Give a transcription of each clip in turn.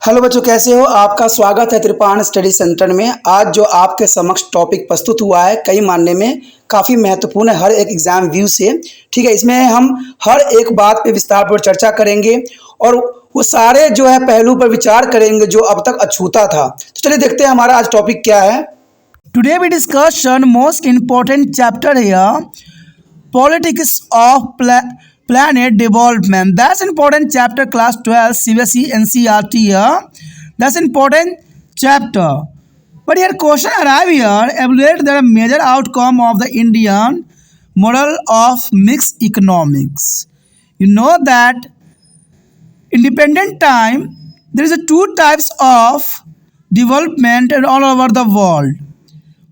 Hello बच्चों, कैसे हो? आपका स्वागत है त्रिपाण स्टडी सेंटर में। आज जो आपके समक्ष टॉपिक प्रस्तुत हुआ है कई मानने में काफ़ी महत्वपूर्ण है हर एक एग्जाम व्यू से। ठीक है, इसमें हम हर एक बात पे विस्तारपूर्वक चर्चा करेंगे और वो सारे जो है पहलू पर विचार करेंगे जो अब तक अछूता था। तो चलिए देखते हैं हमारा आज टॉपिक क्या है। Today we discussion most important chapter here, politics of planet development. That's important chapter, class 12 CBSE NCERT here. That's important chapter. But here question arrive here, evaluate the major outcome of the Indian model of mixed economics. You know that independent time there is a two types of development and all over the world.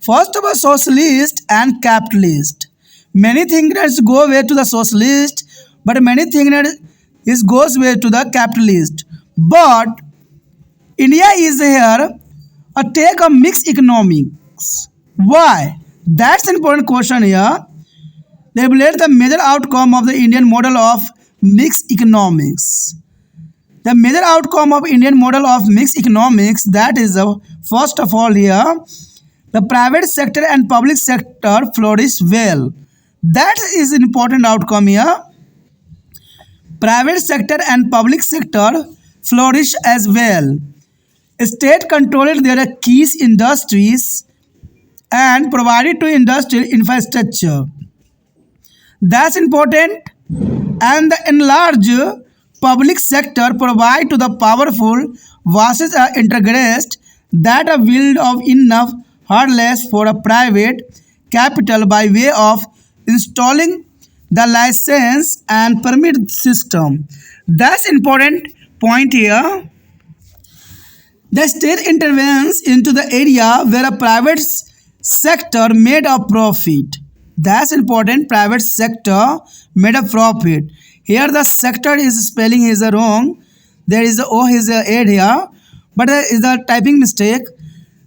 First of all, socialist and capitalist. Many think that it go way to the socialist, but many think that it goes way to the capitalist. But India is here a take a mixed economics. Why? That's an important question here. They evaluate the major outcome of the Indian model of mixed economics. The major outcome of Indian model of mixed economics, that is first of all here, the private sector and public sector flourish well. That is an important outcome here. Private sector and public sector flourish as well. State controlled their key industries and provided to industrial infrastructure. That's important. And the enlarged public sector provide to the powerful vast interest that a build of enough hurdles for a private capital by way of installing the license and permit system. That's important point here. The state intervenes into the area where a private sector made a profit. That's important. Private sector made a profit. Here the sector is spelling is wrong. There is a O is a aid here, but is a typing mistake.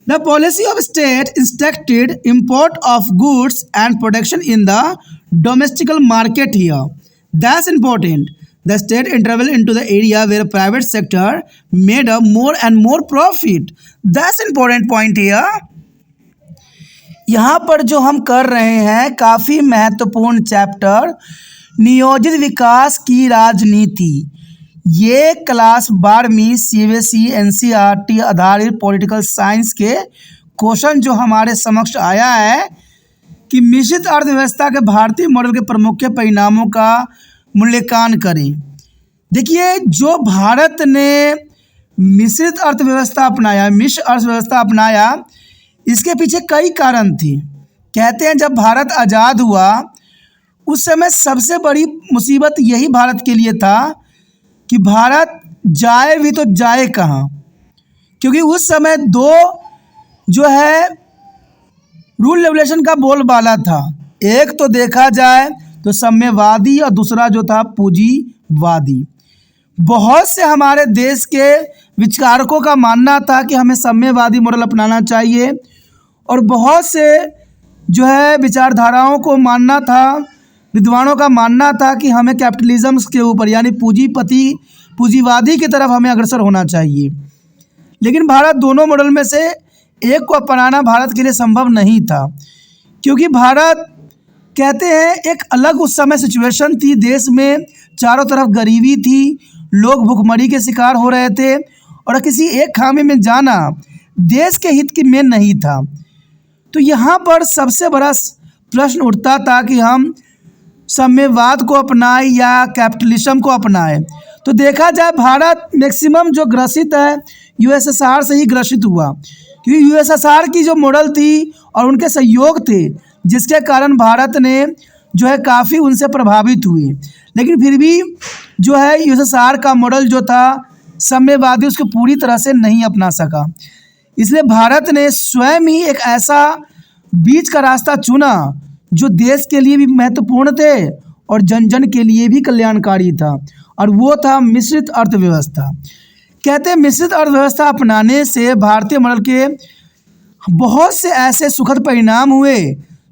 The policy of state instructed import of goods and production in the domestic market here. That's important. The state intervened into the area where private sector made a more and more profit. That's important point here. यहाँ पर जो हम कर रहे हैं काफ़ी महत्वपूर्ण chapter नियोजित विकास की राजनीति। ये क्लास 12वीं CBSE NCERT आधारित पॉलिटिकल साइंस के क्वेश्चन जो हमारे समक्ष आया है कि मिश्रित अर्थव्यवस्था के भारतीय मॉडल के प्रमुख परिणामों का मूल्यांकन करें। देखिए, जो भारत ने मिश्रित अर्थव्यवस्था अपनाया, मिश्र अर्थव्यवस्था अपनाया, इसके पीछे कई कारण थे। कहते हैं जब भारत आज़ाद हुआ उस समय सबसे बड़ी मुसीबत यही भारत के लिए था कि भारत जाए भी तो जाए कहाँ, क्योंकि उस समय दो जो है रूल रेगुलेशन का बोलबाला था। एक तो देखा जाए तो साम्यवादी और दूसरा जो था पूंजीवादी। बहुत से हमारे देश के विचारकों का मानना था कि हमें साम्यवादी मॉडल अपनाना चाहिए और बहुत से जो है विचारधाराओं को मानना था, विद्वानों का मानना था कि हमें कैपिटलिज्म के ऊपर यानी पूंजीवादी की तरफ हमें अग्रसर होना चाहिए। लेकिन भारत दोनों मॉडल में से एक को अपनाना भारत के लिए संभव नहीं था, क्योंकि भारत कहते हैं एक अलग उस समय सिचुएशन थी। देश में चारों तरफ गरीबी थी, लोग भुखमरी के शिकार हो रहे थे और किसी एक खामे में जाना देश के हित की में नहीं था। तो यहाँ पर सबसे बड़ा प्रश्न उठता था कि हम साम्यवाद को अपनाएं या कैपिटलिज्म को अपनाएं। तो देखा जाए भारत मैक्सिमम जो ग्रसित है USSR से ही ग्रसित हुआ, क्योंकि USSR की जो मॉडल थी और उनके सहयोग थे जिसके कारण भारत ने जो है काफ़ी उनसे प्रभावित हुए। लेकिन फिर भी जो है USSR का मॉडल जो था साम्यवादी उसको पूरी तरह से नहीं अपना सका। इसलिए भारत ने स्वयं ही एक ऐसा बीच का रास्ता चुना जो देश के लिए भी महत्वपूर्ण थे और जन जन के लिए भी कल्याणकारी था, और वो था मिश्रित अर्थव्यवस्था। कहते हैं मिश्रित अर्थव्यवस्था अपनाने से भारतीय मॉडल के बहुत से ऐसे सुखद परिणाम हुए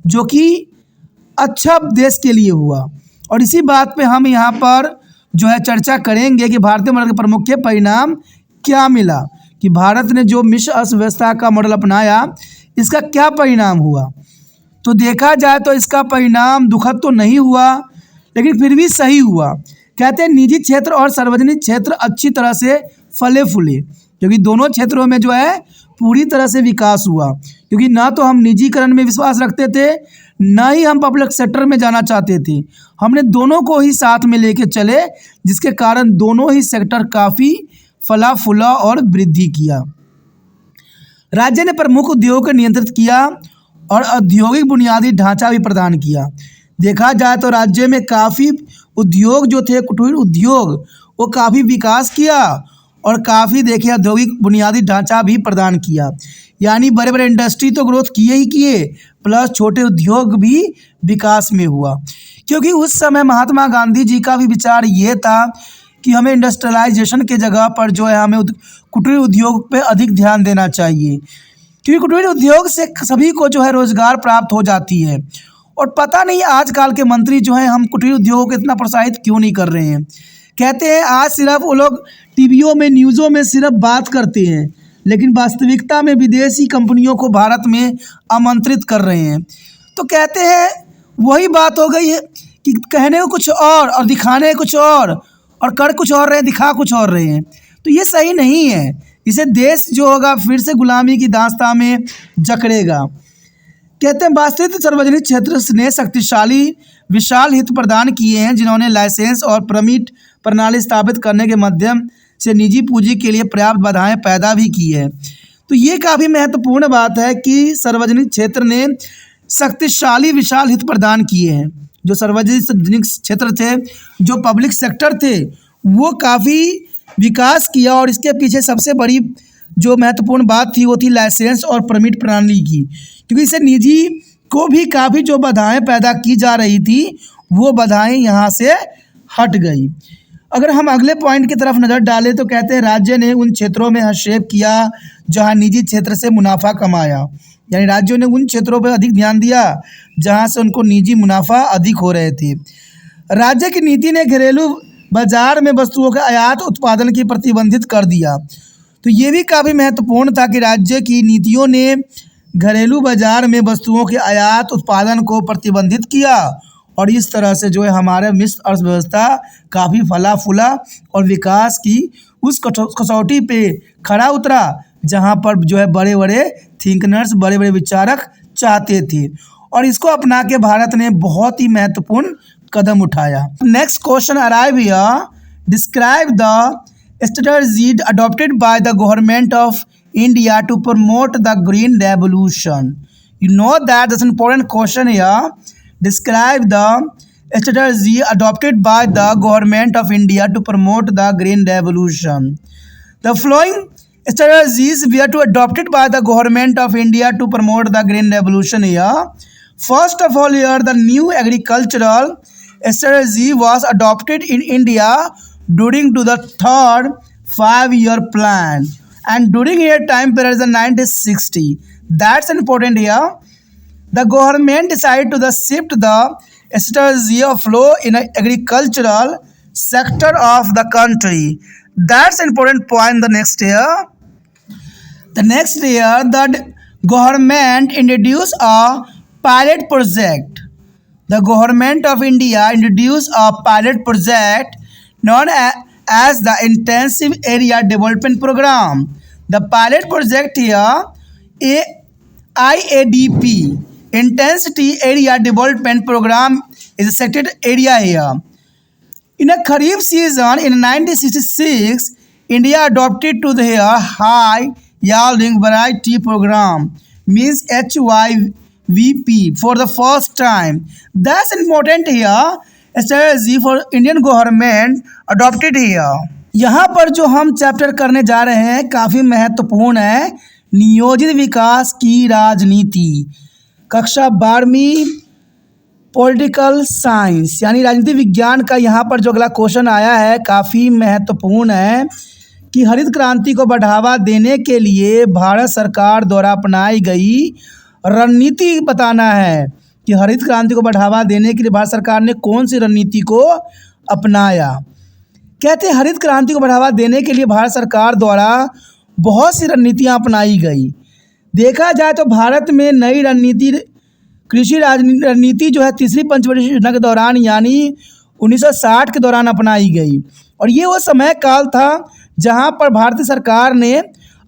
जो कि अच्छा देश के लिए हुआ, और इसी बात पे हम यहाँ पर जो है चर्चा करेंगे कि भारतीय मॉडल के प्रमुख परिणाम क्या मिला, कि भारत ने जो मिश्र अर्थव्यवस्था का मॉडल अपनाया इसका क्या परिणाम हुआ। तो देखा जाए तो इसका परिणाम दुखद तो नहीं हुआ, लेकिन फिर भी सही हुआ। कहते हैं निजी क्षेत्र और सार्वजनिक क्षेत्र अच्छी तरह से फले फूले, क्योंकि दोनों क्षेत्रों में जो है पूरी तरह से विकास हुआ। क्योंकि ना तो हम निजीकरण में विश्वास रखते थे, ना ही हम पब्लिक सेक्टर में जाना चाहते थे। हमने दोनों को ही साथ में लेके चले, जिसके कारण दोनों ही सेक्टर काफ़ी फला फूला और वृद्धि किया। राज्य ने प्रमुख उद्योगों को नियंत्रित किया और औद्योगिक बुनियादी ढांचा भी प्रदान किया। देखा जाए तो राज्य में काफ़ी उद्योग जो थे, कुटीर उद्योग, वो काफ़ी विकास किया और काफ़ी देखिए औद्योगिक बुनियादी ढांचा भी प्रदान किया। यानी बड़े बड़े इंडस्ट्री तो ग्रोथ किए ही किए, प्लस छोटे उद्योग भी विकास में हुआ। क्योंकि उस समय महात्मा गांधी जी का भी विचार ये था कि हमें इंडस्ट्रियलाइजेशन के जगह पर जो है हमें कुटीर उद्योग पे अधिक ध्यान देना चाहिए, क्योंकि कुटीर उद्योग से सभी को जो है रोजगार प्राप्त हो जाती है। और पता नहीं आजकल के मंत्री जो हैं हम कुटीर उद्योगों को इतना प्रोत्साहित क्यों नहीं कर रहे हैं। कहते हैं आज सिर्फ वो लोग टीवियों में, न्यूज़ों में सिर्फ बात करते हैं, लेकिन वास्तविकता में विदेशी कंपनियों को भारत में आमंत्रित कर रहे हैं। तो कहते हैं वही बात हो गई है कि कहने को कुछ और दिखाने कुछ और कर कुछ और रहे, दिखा कुछ और रहे हैं। तो ये सही नहीं है। इसे देश जो होगा फिर से गुलामी की दास्तां में जकड़ेगा। कहते हैं वास्तविक सार्वजनिक क्षेत्र ने शक्तिशाली विशाल हित प्रदान किए हैं, जिन्होंने लाइसेंस और परमिट प्रणाली स्थापित करने के माध्यम से निजी पूंजी के लिए पर्याप्त बाधाएं पैदा भी की है। तो ये काफ़ी महत्वपूर्ण बात है कि सार्वजनिक क्षेत्र ने शक्तिशाली विशाल हित प्रदान किए हैं। जो सार्वजनिक क्षेत्र थे, जो पब्लिक सेक्टर थे, वो काफ़ी विकास किया और इसके पीछे सबसे बड़ी जो महत्वपूर्ण बात थी वो थी लाइसेंस और परमिट प्रणाली की। क्योंकि इससे निजी को भी काफ़ी जो बाधाएं पैदा की जा रही थी वो बाधाएं यहाँ से हट गई। अगर हम अगले पॉइंट की तरफ नज़र डालें तो कहते हैं राज्य ने उन क्षेत्रों में हस्तक्षेप किया जहाँ निजी क्षेत्र से मुनाफा कमाया। यानी राज्यों ने उन क्षेत्रों पर अधिक ध्यान दिया जहाँ से उनको निजी मुनाफा अधिक हो रहे थे। राज्य की नीति ने घरेलू बाजार में वस्तुओं के आयात उत्पादन की प्रतिबंधित कर दिया। तो ये भी काफ़ी महत्वपूर्ण था कि राज्य की नीतियों ने घरेलू बाजार में वस्तुओं के आयात उत्पादन को प्रतिबंधित किया और इस तरह से जो है हमारे मिश्र अर्थव्यवस्था काफ़ी फला फूला और विकास की उस कसौटी पे खड़ा उतरा जहाँ पर जो है बड़े बड़े थिंकनर्स, बड़े बड़े विचारक चाहते थे। और इसको अपना के भारत ने बहुत ही महत्वपूर्ण कदम उठाया। Next question arrive here, describe the strategy adopted by the government of India to promote the green revolution. You know that that's an important question here. Describe the strategy adopted by the government of India to promote the green revolution. The following strategies were to adopted by the government of India to promote the green revolution here. First of all, here the new agricultural strategy was adopted in India during to the third 5-year plan. And during your time period is the 1960. That's important here. The government decided to shift the strategy of flow in agricultural sector of the country. That's important point. The next year, the government introduced a pilot project. The government of India introduced a pilot project known as the Intensive Area Development Program. The pilot project here, IADP, Intensity Area Development Program, is a sectored area here. In a Kharif season in 1966, India adopted to the High Yielding Variety Program, means HYVP, for the first time. That's important here. Strategy for Indian government adopted here. यहाँ पर जो हम chapter करने जा रहे हैं काफ़ी महत्वपूर्ण है, नियोजित विकास की राजनीति। कक्षा 12वीं पॉलिटिकल साइंस यानी राजनीति विज्ञान का यहाँ पर जो अगला क्वेश्चन आया है काफ़ी महत्वपूर्ण है कि हरित क्रांति को बढ़ावा देने के लिए भारत सरकार द्वारा अपनाई गई रणनीति बताना है कि हरित क्रांति को बढ़ावा देने के लिए भारत सरकार ने कौन सी रणनीति को अपनाया। कहते हैं हरित क्रांति को बढ़ावा देने के लिए भारत सरकार द्वारा बहुत सी रणनीतियाँ अपनाई गई। देखा जाए तो भारत में नई रणनीति कृषि रणनीति जो है तीसरी पंचवर्षीय योजना के दौरान यानी 1960 के दौरान अपनाई गई। और ये वो समय काल था जहाँ पर भारतीय सरकार ने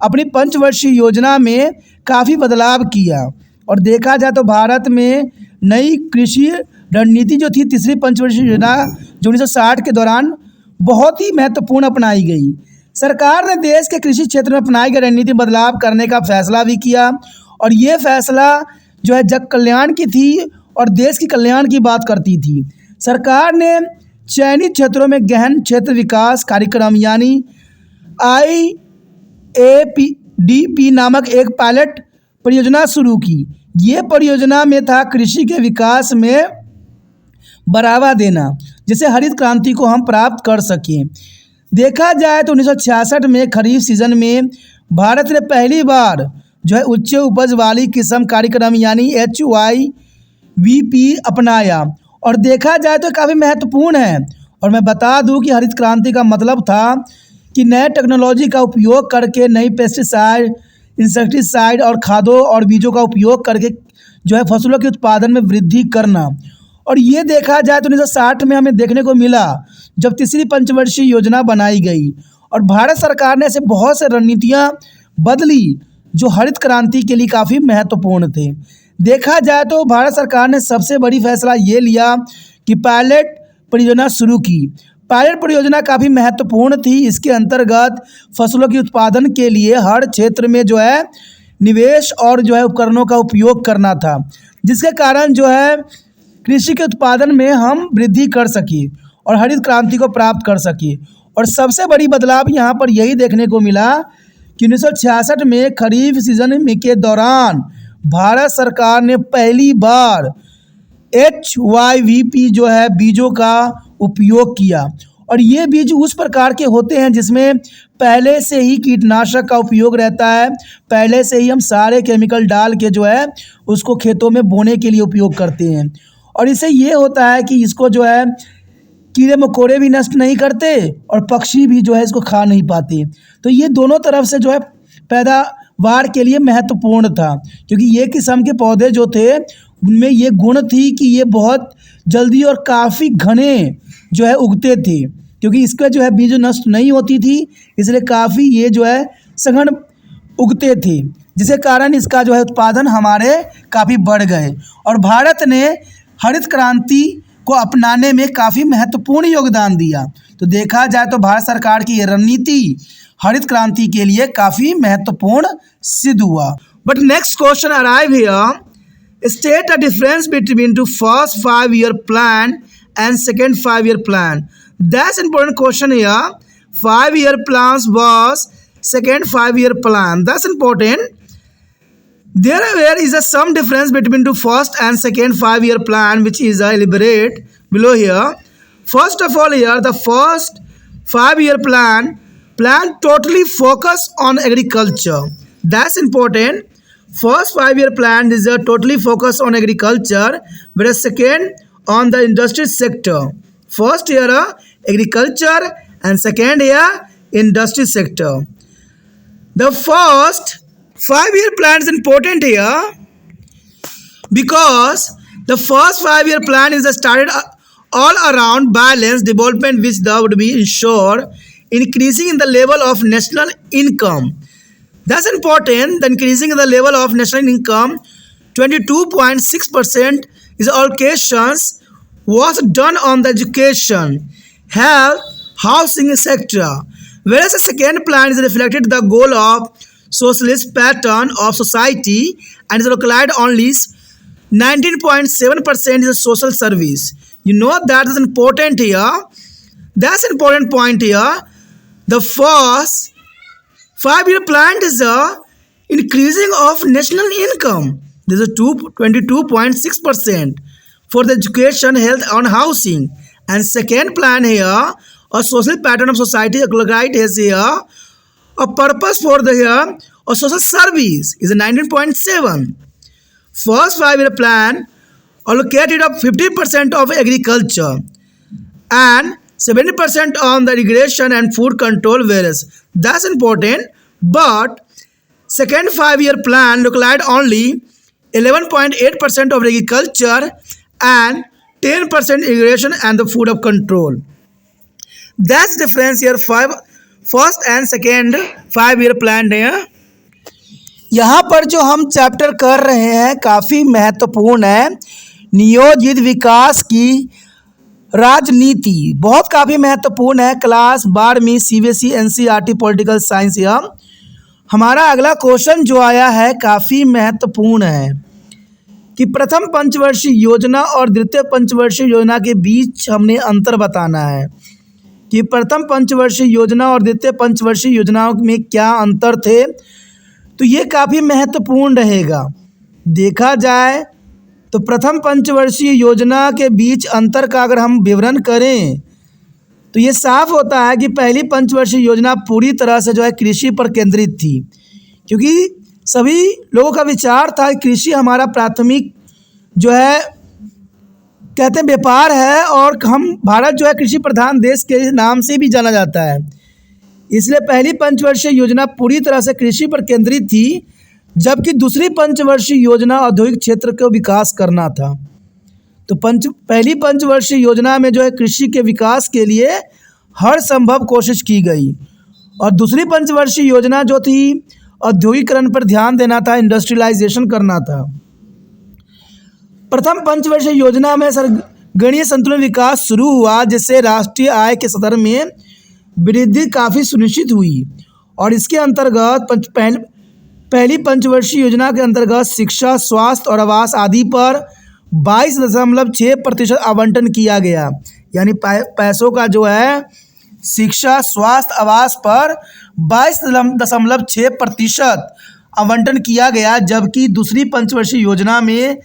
अपनी पंचवर्षीय योजना में काफ़ी बदलाव किया। और देखा जाए तो भारत में नई कृषि रणनीति जो थी तीसरी पंचवर्षीय योजना जो 1960 के दौरान बहुत ही महत्वपूर्ण अपनाई गई। सरकार ने देश के कृषि क्षेत्र में अपनाई गई रणनीति बदलाव करने का फैसला भी किया। और ये फैसला जो है जग कल्याण की थी और देश की कल्याण की बात करती थी। सरकार ने चयनित क्षेत्रों में गहन क्षेत्र विकास कार्यक्रम यानी IAPDP नामक एक पायलट परियोजना शुरू की। ये परियोजना में था कृषि के विकास में बढ़ावा देना, जिससे हरित क्रांति को हम प्राप्त कर सकें। देखा जाए तो 1966 में खरीफ सीजन में भारत ने पहली बार जो है उच्च उपज वाली किस्म कार्यक्रम यानी HYVP अपनाया। और देखा जाए तो काफ़ी महत्वपूर्ण है। और मैं बता दूं कि हरित क्रांति का मतलब था कि नए टेक्नोलॉजी का उपयोग करके नई पेस्टिसाइड, इंसेक्टिसाइड और खादों और बीजों का उपयोग करके जो है फसलों के उत्पादन में वृद्धि करना। और ये देखा जाए तो 1960 में हमें देखने को मिला जब तीसरी पंचवर्षीय योजना बनाई गई। और भारत सरकार ने ऐसे बहुत से रणनीतियाँ बदली जो हरित क्रांति के लिए काफ़ी महत्वपूर्ण थे। देखा जाए तो भारत सरकार ने सबसे बड़ी फैसला ये लिया कि पायलट परियोजना शुरू की। पायलट परियोजना काफ़ी महत्वपूर्ण थी। इसके अंतर्गत फसलों के उत्पादन के लिए हर क्षेत्र में जो है निवेश और जो है उपकरणों का उपयोग करना था, जिसके कारण जो है कृषि के उत्पादन में हम वृद्धि कर सके और हरित क्रांति को प्राप्त कर सके। और सबसे बड़ी बदलाव यहाँ पर यही देखने को मिला कि 1966 में खरीफ सीजन में के दौरान भारत सरकार ने पहली बार HYVP जो है बीजों का उपयोग किया। और ये बीज उस प्रकार के होते हैं जिसमें पहले से ही कीटनाशक का उपयोग रहता है, पहले से ही हम सारे केमिकल डाल के जो है उसको खेतों में बोने के लिए उपयोग करते हैं। और इससे ये होता है कि इसको जो है कीड़े मकोड़े भी नष्ट नहीं करते और पक्षी भी जो है इसको खा नहीं पाते। तो ये दोनों तरफ से जो है पैदावार के लिए महत्वपूर्ण था, क्योंकि ये किस्म के पौधे जो थे उनमें ये गुण थी कि ये बहुत जल्दी और काफ़ी घने जो है उगते थे, क्योंकि इसका जो है बीज नष्ट नहीं होती थी, इसलिए काफ़ी ये जो है सघन उगते थे, जिसके कारण इसका जो है उत्पादन हमारे काफ़ी बढ़ गए। और भारत ने हरित क्रांति को अपनाने में काफ़ी महत्वपूर्ण योगदान दिया। तो देखा जाए तो भारत सरकार की ये रणनीति हरित क्रांति के लिए काफ़ी महत्वपूर्ण सिद्ध हुआ। But next question arrive here, state the difference between two first 5-year plan and second 5-year plan. That's important question here. 5-year plans was second 5-year plan. That's important. There is some difference between the first and second 5-year plan, which is elaborate below here. First of all, here the first 5-year plan totally focus on agriculture. That's important. First 5-year plan is totally focused on agriculture, whereas second on the industry sector. First year agriculture and second year industry sector. The first 5-year plan is important here because the first 5-year plan is started all around balanced development, which would be ensure increasing in the level of national income. That's important. The increasing in the level of national income, 22.6% is allocations was done on the education, health, housing, etc. Whereas the second plan is reflected the goal of socialist pattern of society and is localized only 19.7% is a social service. You know that is important here. That's an important point here. The first 5-year plan is the increasing of national income. This is 22.6% for the education, health and housing. And second plan here, a social pattern of society localized is here. A purpose for the here or social service is a 19.7. First 5-year plan allocated up 50% of agriculture and 70% on the irrigation and food control varies. That's important. But second 5-year plan localized only 11.8% of agriculture and 10% irrigation and the food of control. That's difference here. First and second 5-year plan है. यहाँ पर जो हम chapter कर रहे हैं काफ़ी महत्वपूर्ण है. नियोजित विकास की राजनीति बहुत काफ़ी महत्वपूर्ण है. क्लास 12वीं CBSE NCERT पॉलिटिकल साइंस. यह हमारा अगला क्वेश्चन जो आया है काफ़ी महत्वपूर्ण है कि प्रथम पंचवर्षीय योजना और द्वितीय पंचवर्षीय योजना के बीच हमने अंतर बताना है कि प्रथम पंचवर्षीय योजना और द्वितीय पंचवर्षीय योजनाओं में क्या अंतर थे. तो ये काफ़ी महत्वपूर्ण रहेगा. देखा जाए तो प्रथम पंचवर्षीय योजना के बीच अंतर का अगर हम विवरण करें तो ये साफ होता है कि पहली पंचवर्षीय योजना पूरी तरह से जो है कृषि पर केंद्रित थी, क्योंकि सभी लोगों का विचार था कि कृषि हमारा प्राथमिक जो है कहते हैं व्यापार है और हम भारत जो है कृषि प्रधान देश के नाम से भी जाना जाता है. इसलिए पहली पंचवर्षीय योजना पूरी तरह से कृषि पर केंद्रित थी, जबकि दूसरी पंचवर्षीय योजना औद्योगिक क्षेत्र को विकास करना था. तो पहली पंचवर्षीय योजना में जो है कृषि के विकास के लिए हर संभव कोशिश की गई और दूसरी पंचवर्षीय योजना जो थी औद्योगिकरण पर ध्यान देना था, इंडस्ट्रियलाइजेशन करना था. प्रथम पंचवर्षीय योजना में गणीय संतुलन विकास शुरू हुआ, जिससे राष्ट्रीय आय के स्तर में वृद्धि काफ़ी सुनिश्चित हुई और इसके अंतर्गत पहली पंचवर्षीय योजना के अंतर्गत शिक्षा, स्वास्थ्य और आवास आदि पर 22.6% आवंटन किया गया. यानी पैसों का जो है शिक्षा, स्वास्थ्य, आवास पर 22.6% आवंटन किया गया, जबकि दूसरी पंचवर्षीय योजना में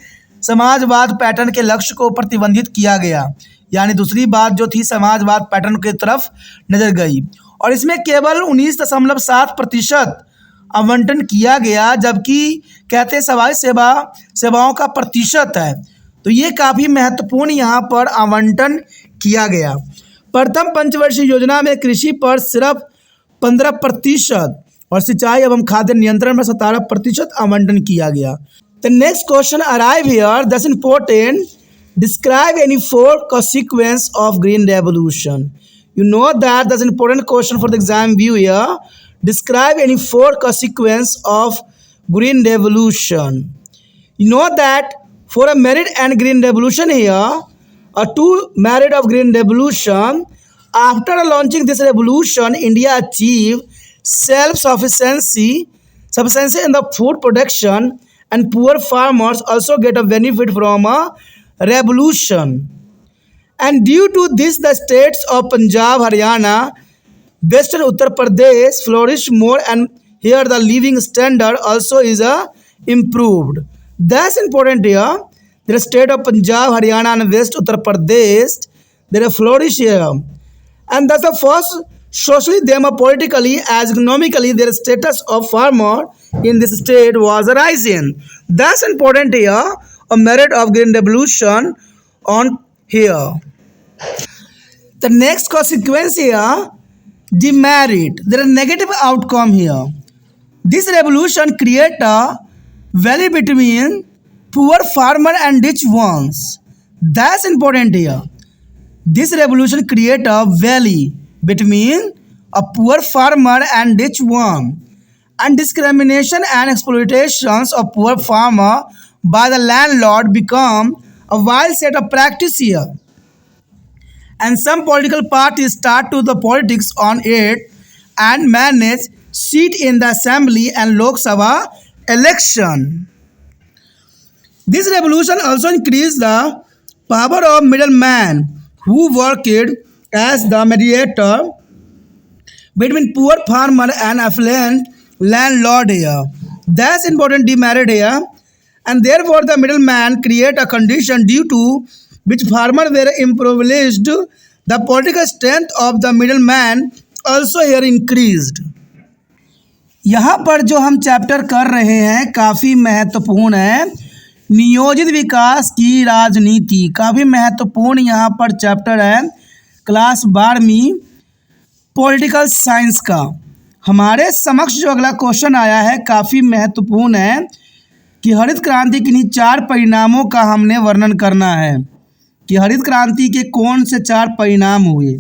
समाजवाद पैटर्न के लक्ष्य को प्रतिबंधित किया गया. यानी दूसरी बात जो थी समाजवाद पैटर्न की तरफ नजर गई और इसमें केवल 19.7% आवंटन किया गया, जबकि कहते समाज सेवाओं का प्रतिशत है. तो ये काफ़ी महत्वपूर्ण यहाँ पर आवंटन किया गया. प्रथम पंचवर्षीय योजना में कृषि पर सिर्फ 15% और सिंचाई एवं खाद्य नियंत्रण में 17% आवंटन किया गया. The next question arrive here. That's important. Describe any 4 consequence of Green Revolution. You know that's an important question for the exam view here. Describe any 4 consequence of Green Revolution. You know that for a merit and Green Revolution here, a 2 merit of Green Revolution. After launching this revolution, India achieved self-sufficiency in the food production, and poor farmers also get a benefit from a revolution. And due to this, the states of Punjab, Haryana, Western Uttar Pradesh flourish more, and here the living standard also is improved. That's important here. The state of Punjab, Haryana and West Uttar Pradesh, they flourish here. And that's the first socially, them politically as economically, their status of farmer in this state was rising. That's important here. A merit of Green Revolution on here. The next consequence here, demerit. There is negative outcome here. This revolution create a valley between poor farmer and rich ones. That's important here. This revolution create a valley between a poor farmer and rich one, and discrimination and exploitations of poor farmer by the landlord become a wild set of practice here. And some political parties start to the politics on it and manage seat in the assembly and Lok Sabha election. This revolution also increased the power of middleman who worked as the mediator between poor farmer and affluent landlord here. That's important demerit here. And therefore the middleman create a condition due to which farmers were impoverished. The political strength of the middleman also here increased. यहाँ पर जो हम chapter कर रहे हैं काफ़ी महत्वपूर्ण है. नियोजित विकास की राजनीति काफ़ी महत्वपूर्ण यहाँ पर चैप्टर है. क्लास 12वीं पॉलिटिकल साइंस का। हमारे समक्ष जो अगला क्वेश्चन आया है काफ़ी महत्वपूर्ण है कि हरित क्रांति के किन्हीं 4 परिणामों का हमने वर्णन करना है कि हरित क्रांति के कौन से 4 परिणाम हुए।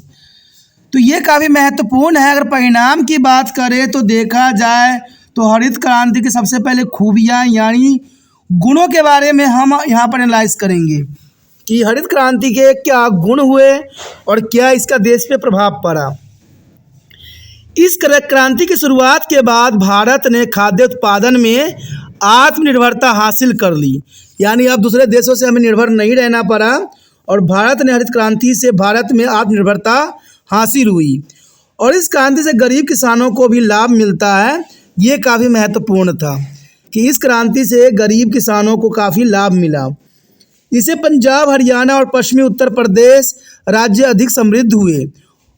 तो ये काफ़ी महत्वपूर्ण है। अगर परिणाम की बात करें तो देखा जाए तो हरित क्रांति की सबसे पहले खूबियाँ यानी गुणों के बारे में हम यहाँ पर एनालाइज करेंगे कि हरित क्रांति के क्या गुण हुए और क्या इसका देश पे प्रभाव पड़ा। इस क्रांति की शुरुआत के बाद भारत ने खाद्य उत्पादन में आत्मनिर्भरता हासिल कर ली, यानी अब दूसरे देशों से हमें निर्भर नहीं रहना पड़ा और भारत ने हरित क्रांति से भारत में आत्मनिर्भरता हासिल हुई और इस क्रांति से गरीब किसानों को भी लाभ मिलता है। ये काफ़ी महत्वपूर्ण था कि इस क्रांति से गरीब किसानों को काफ़ी लाभ मिला। इससे पंजाब, हरियाणा और पश्चिमी उत्तर प्रदेश राज्य अधिक समृद्ध हुए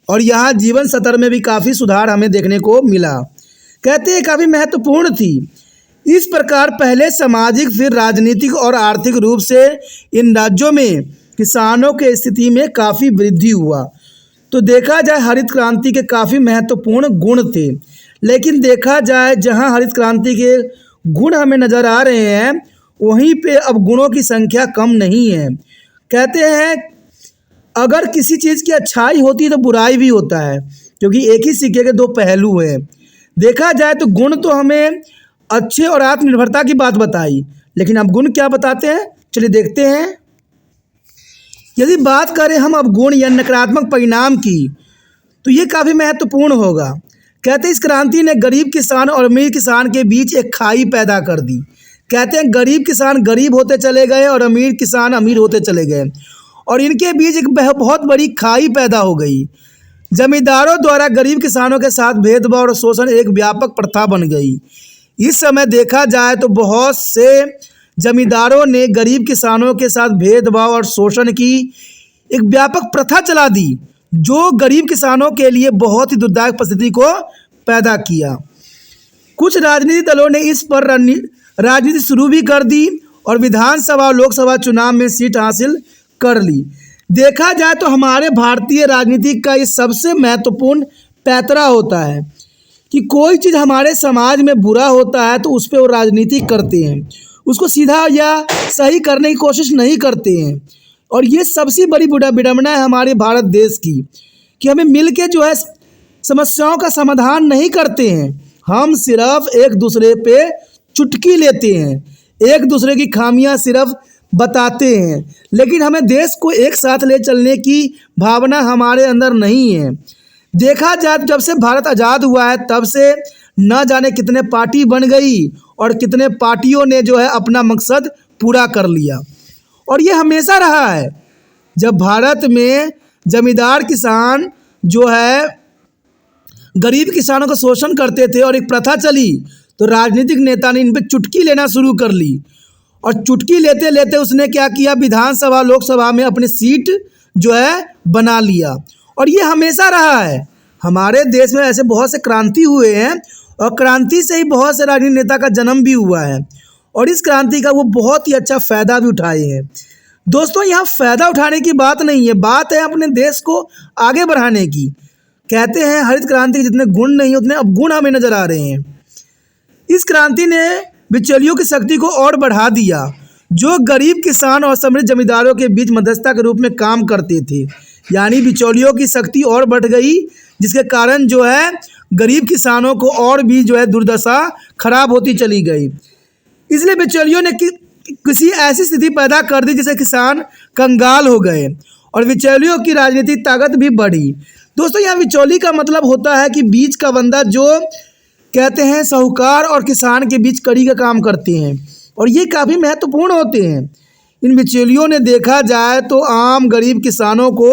और यहाँ जीवन स्तर में भी काफ़ी सुधार हमें देखने को मिला। कहते हैं काफ़ी महत्वपूर्ण थी। इस प्रकार पहले सामाजिक फिर राजनीतिक और आर्थिक रूप से इन राज्यों में किसानों के स्थिति में काफ़ी वृद्धि हुआ। तो देखा जाए हरित क्रांति के काफ़ी महत्वपूर्ण गुण थे, लेकिन देखा जाए जहाँ हरित क्रांति के गुण हमें नज़र आ रहे हैं वहीं पे अब गुणों की संख्या कम नहीं है। कहते हैं अगर किसी चीज़ की अच्छाई होती है तो बुराई भी होता है, क्योंकि एक ही सिक्के के 2 पहलू हैं। देखा जाए तो गुण तो हमें अच्छे और आत्मनिर्भरता की बात बताई, लेकिन अब गुण क्या बताते हैं चलिए देखते हैं। यदि बात करें हम अब गुण या नकारात्मक परिणाम की तो ये काफ़ी महत्वपूर्ण होगा। कहते हैं इस क्रांति ने गरीब किसान और अमीर किसान के बीच एक खाई पैदा कर दी। कहते हैं गरीब किसान गरीब होते चले गए और अमीर किसान अमीर होते चले गए और इनके बीच एक बहुत बड़ी खाई पैदा हो गई। जमींदारों द्वारा गरीब किसानों के साथ भेदभाव और शोषण एक व्यापक प्रथा बन गई। इस समय देखा जाए तो बहुत से जमींदारों ने गरीब किसानों के साथ भेदभाव और शोषण की एक व्यापक प्रथा चला दी, जो गरीब किसानों के लिए बहुत ही दुर्दायक परिस्थिति को पैदा किया। कुछ राजनीतिक दलों ने इस पर राजनीति शुरू भी कर दी और विधानसभा और लोकसभा चुनाव में सीट हासिल कर ली। देखा जाए तो हमारे भारतीय राजनीति का ये सबसे महत्वपूर्ण पैतरा होता है कि कोई चीज़ हमारे समाज में बुरा होता है तो उस पर वो राजनीति करते हैं, उसको सीधा या सही करने की कोशिश नहीं करते हैं। और ये सबसे बड़ी विडंबना है हमारे भारत देश की कि हमें मिलके जो है समस्याओं का समाधान नहीं करते हैं। हम सिर्फ एक दूसरे पे चुटकी लेते हैं, एक दूसरे की खामियां सिर्फ बताते हैं, लेकिन हमें देश को एक साथ ले चलने की भावना हमारे अंदर नहीं है। देखा जाए जब से भारत आज़ाद हुआ है तब से न जाने कितने पार्टी बन गई और कितने पार्टियों ने जो है अपना मकसद पूरा कर लिया। और ये हमेशा रहा है, जब भारत में जमींदार किसान जो है गरीब किसानों का शोषण करते थे और एक प्रथा चली तो राजनीतिक नेता ने इन पर चुटकी लेना शुरू कर ली और चुटकी लेते लेते उसने क्या किया, विधानसभा लोकसभा में अपनी सीट जो है बना लिया। और ये हमेशा रहा है। हमारे देश में ऐसे बहुत से क्रांति हुए हैं और क्रांति से ही बहुत से राजनीतिक नेता का जन्म भी हुआ है और इस क्रांति का वो बहुत ही अच्छा फ़ायदा भी उठाए हैं। दोस्तों यहाँ फ़ायदा उठाने की बात नहीं है, बात है अपने देश को आगे बढ़ाने की। कहते हैं हरित क्रांति के जितने गुण नहीं उतने अब गुण हमें नज़र आ रहे हैं। इस क्रांति ने बिचौलियों की शक्ति को और बढ़ा दिया, जो गरीब किसान और समृद्ध जमींदारों के बीच मध्यस्थता के रूप में काम करते थे। यानी बिचौलियों की शक्ति और बढ़ गई, जिसके कारण जो है गरीब किसानों को और भी जो है दुर्दशा खराब होती चली गई। इसलिए बिचौलियों ने किसी ऐसी स्थिति पैदा कर दी जिससे किसान कंगाल हो गए और बिचौलियों की राजनीतिक ताकत भी बढ़ी। दोस्तों यहाँ बिचौली का मतलब होता है कि बीच का बंदा जो कहते हैं साहूकार और किसान के बीच कड़ी का काम करते हैं और ये काफ़ी महत्वपूर्ण होते हैं। इन बिचौलियों ने देखा जाए तो आम गरीब किसानों को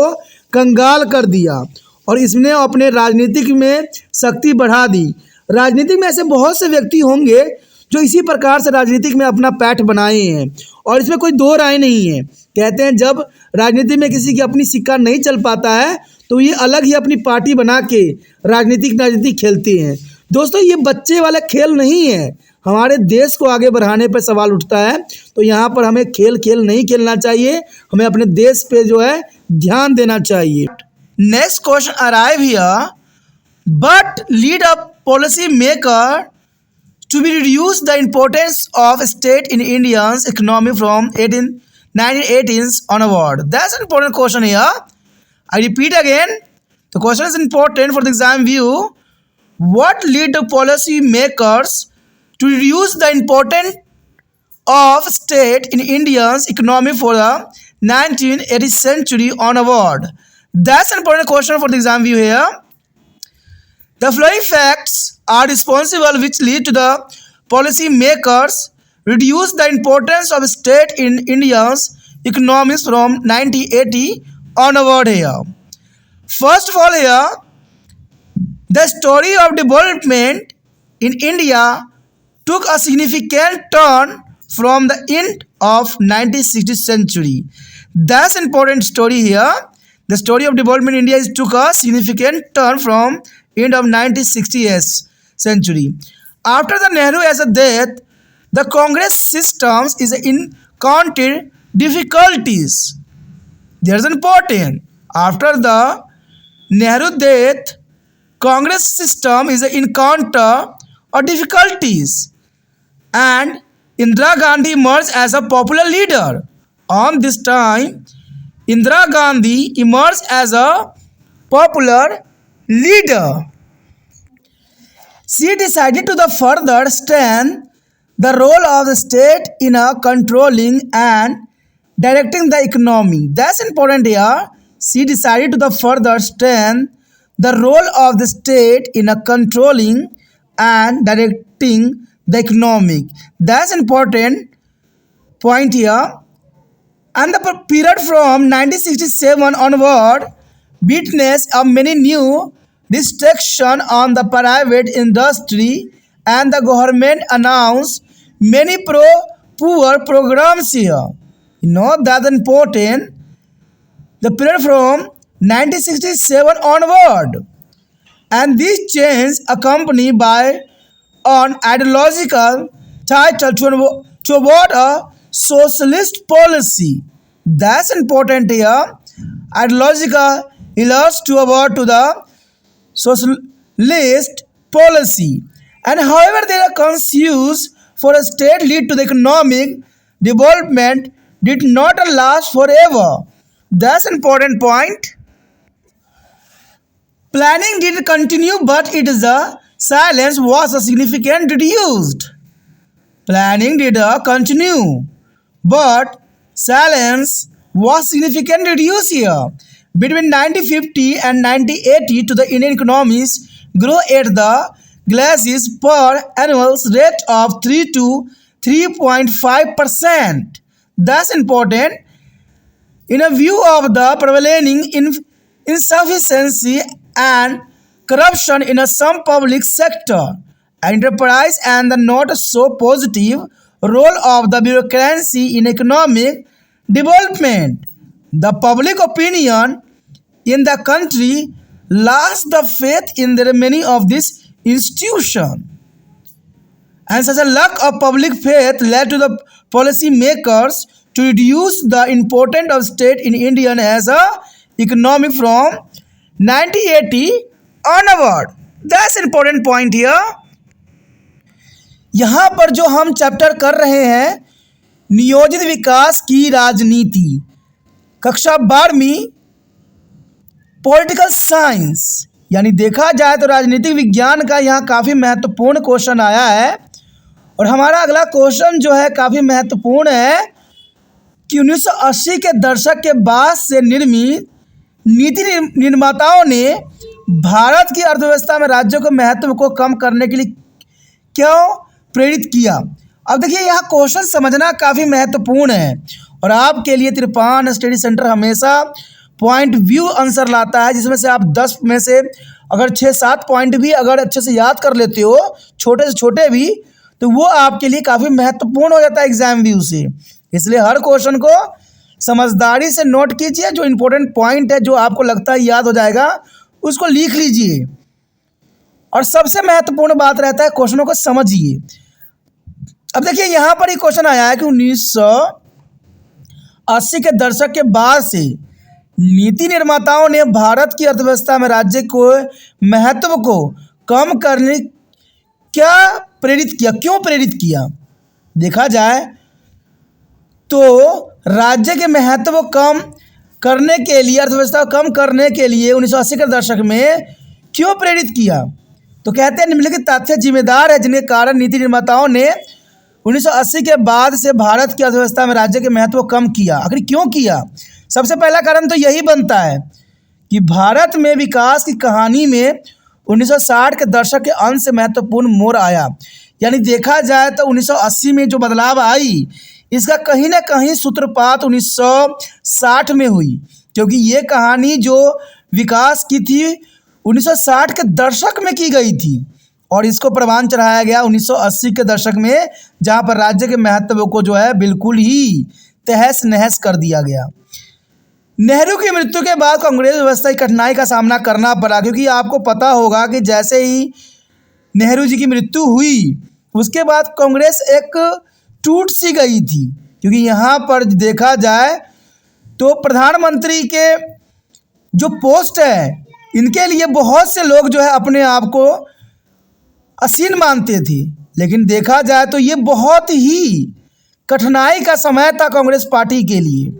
कंगाल कर दिया और इसने अपने राजनीतिक में शक्ति बढ़ा दी। राजनीतिक में ऐसे बहुत से व्यक्ति होंगे जो इसी प्रकार से राजनीतिक में अपना पैठ बनाए हैं और इसमें कोई दो राय नहीं है। कहते हैं जब राजनीति में किसी की अपनी सिक्का नहीं चल पाता है तो ये अलग ही अपनी पार्टी बना के राजनीति खेलते हैं। दोस्तों ये बच्चे वाला खेल नहीं है, हमारे देश को आगे बढ़ाने पर सवाल उठता है। तो यहाँ पर हमें खेल नहीं खेलना चाहिए, हमें अपने देश पे जो है ध्यान देना चाहिए। Next question arrive here. But lead a policy maker to be reduce the importance of state in India's economy from 1918s onward. That's an important question here. I repeat again. The question is important for the exam view. What lead the policy makers to reduce the importance of state in India's economy for the 1980th century onward? That's an important question for the exam view here. The following facts are responsible which lead to the policy makers reduce the importance of state in India's economics from 1980 onward here. First of all here, the story of development in India took a significant turn from the end of 1960th century. That's important story here. The story of development in India took a significant turn from end of 1960th century. After the Nehru as a death, the Congress systems is encountered difficulties. There's important. After the Nehru death, Congress system is encounter or difficulties, and Indira Gandhi emerged as a popular leader. On this time, Indira Gandhi emerged as a popular leader. She decided to the further strengthen the role of the state in a controlling and directing the economy. That's important here. She decided to the further strengthen the role of the state in a controlling and directing the economic. That's important point here. And the period from 1967 onward witnessed a many new restriction on the private industry, and the government announced many poor programs here. That's important. The period from 1967 onward, and this change accompanied by an ideological title toward a socialist policy. That's important here. Ideological illustrates toward to the socialist policy. And however, their conscience for a state lead to the economic development did not last forever. That's an important point. Planning did continue, but its silence was significantly reduced. Planning did continue, but silence was significantly reduced here. Between 1950 and 1980, to the Indian economies grew at the glacis per annual rate of 3 to 3.5%. That's important. In a view of the prevailing insufficiency and corruption in some public sector enterprise and the not so positive role of the bureaucracy in economic development, the public opinion in the country lost the faith in the many of these institutions. And such a lack of public faith led to the policy makers to reduce the importance of state in India as a economic from 1980 onward. That's important point here. यहाँ पर जो हम chapter कर रहे हैं नियोजित विकास की राजनीति, कक्षा 12वीं पॉलिटिकल साइंस, यानी देखा जाए तो राजनीतिक विज्ञान का यहाँ काफ़ी महत्वपूर्ण क्वेश्चन आया है। और हमारा अगला क्वेश्चन जो है काफ़ी महत्वपूर्ण है कि 1980 के दशक के बाद से निर्मित नीति निर्माताओं ने भारत की अर्थव्यवस्था में राज्यों के महत्व को कम करने के लिए क्यों प्रेरित किया। अब देखिए यहाँ क्वेश्चन समझना काफ़ी महत्वपूर्ण है और आपके लिए त्रिपान स्टडी सेंटर हमेशा पॉइंट व्यू आंसर लाता है, जिसमें से आप 10 में से अगर 6-7 पॉइंट भी अगर अच्छे से याद कर लेते हो, छोटे से छोटे भी, तो वो आपके लिए काफ़ी महत्वपूर्ण हो जाता है एग्जाम व्यू से। इसलिए हर क्वेश्चन को समझदारी से नोट कीजिए, जो इम्पोर्टेंट पॉइंट है जो आपको लगता है याद हो जाएगा उसको लिख लीजिए, और सबसे महत्वपूर्ण बात रहता है क्वेश्चनों को समझिए। अब देखिए यहाँ पर ही क्वेश्चन आया है कि 1980 के दशक के बाद से नीति निर्माताओं ने भारत की अर्थव्यवस्था में राज्य को महत्व को कम करने क्या प्रेरित किया, क्यों प्रेरित किया? देखा जाए तो राज्य के महत्व को कम करने के लिए, अर्थव्यवस्था को कम करने के लिए 1980 के दशक में क्यों प्रेरित किया? तो कहते हैं निम्नलिखित तथ्य जिम्मेदार है जिनके कारण नीति निर्माताओं ने 1980 के बाद से भारत की अर्थव्यवस्था में राज्य के महत्व को कम किया। आखिर क्यों किया? सबसे पहला कारण तो यही बनता है कि भारत में विकास की कहानी में 1960 के दशक के अंत से महत्वपूर्ण मोड़ आया। यानी देखा जाए तो 1980 में जो बदलाव आई, इसका कहीं ना कहीं सूत्रपात 1960 में हुई, क्योंकि ये कहानी जो विकास की थी 1960 के दशक में की गई थी और इसको प्रवान चढ़ाया गया 1980 के दशक में, जहाँ पर राज्य के महत्व को जो है बिल्कुल ही तहस नहस कर दिया गया। नेहरू की मृत्यु के बाद कांग्रेस व्यवस्था की कठिनाई का सामना करना पड़ा, क्योंकि आपको पता होगा कि जैसे ही नेहरू जी की मृत्यु हुई उसके बाद कांग्रेस एक टूट सी गई थी, क्योंकि यहाँ पर देखा जाए तो प्रधानमंत्री के जो पोस्ट है इनके लिए बहुत से लोग जो है अपने आप को असीन मानते थे, लेकिन देखा जाए तो ये बहुत ही कठिनाई का समय था कांग्रेस पार्टी के लिए।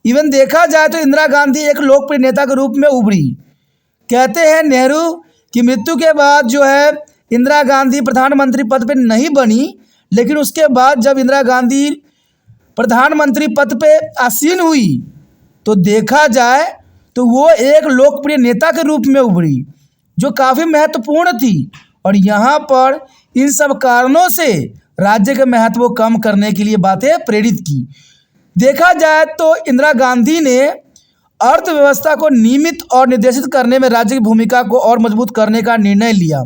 इवन देखा जाए तो इंदिरा गांधी एक लोकप्रिय नेता के रूप में उभरी। कहते हैं नेहरू की मृत्यु के बाद जो है इंदिरा गांधी प्रधानमंत्री पद पर नहीं बनी, लेकिन उसके बाद जब इंदिरा गांधी प्रधानमंत्री पद पे आसीन हुई तो देखा जाए तो वो एक लोकप्रिय नेता के रूप में उभरी, जो काफ़ी महत्वपूर्ण थी। और यहाँ पर इन सब कारणों से राज्य के महत्व को कम करने के लिए बातें प्रेरित की। देखा जाए तो इंदिरा गांधी ने अर्थव्यवस्था को नियमित और निर्देशित करने में राज्य की भूमिका को और मजबूत करने का निर्णय लिया।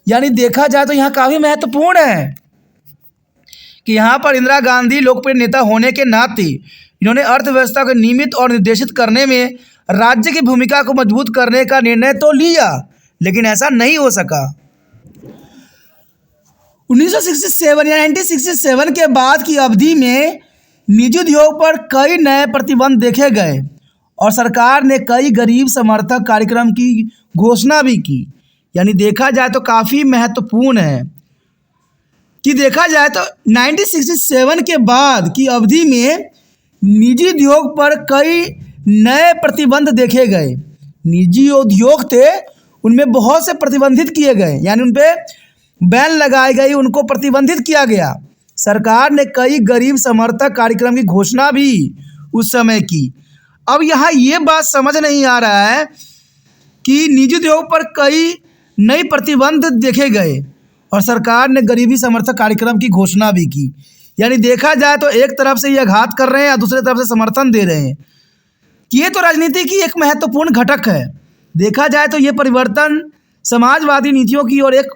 यानी देखा जाए तो यहाँ काफ़ी महत्वपूर्ण है कि यहाँ पर इंदिरा गांधी लोकप्रिय नेता होने के नाते इन्होंने अर्थव्यवस्था को नियमित और निर्देशित करने में राज्य की भूमिका को मजबूत करने का निर्णय तो लिया, लेकिन ऐसा नहीं हो सका। 1967 के बाद की अवधि में निजी उद्योग पर कई नए प्रतिबंध देखे गए और सरकार ने कई गरीब समर्थक कार्यक्रम की घोषणा भी की। यानी देखा जाए तो काफ़ी महत्वपूर्ण है कि देखा जाए तो 1967 के बाद की अवधि में निजी उद्योग पर कई नए प्रतिबंध देखे गए। निजी उद्योग थे उनमें बहुत से प्रतिबंधित किए गए, यानी उन पर बैन लगाई गई, उनको प्रतिबंधित किया गया। सरकार ने कई गरीब समर्थक कार्यक्रम की घोषणा भी उस समय की। अब यहाँ ये बात समझ नहीं आ रहा है कि निजी उद्योग पर कई नए प्रतिबंध देखे गए और सरकार ने गरीबी समर्थक कार्यक्रम की घोषणा भी की। यानी देखा जाए तो एक तरफ से ये आघात कर रहे हैं और दूसरी तरफ से समर्थन दे रहे हैं कि ये तो राजनीति की एक महत्वपूर्ण घटक है। देखा जाए तो ये परिवर्तन समाजवादी नीतियों की ओर एक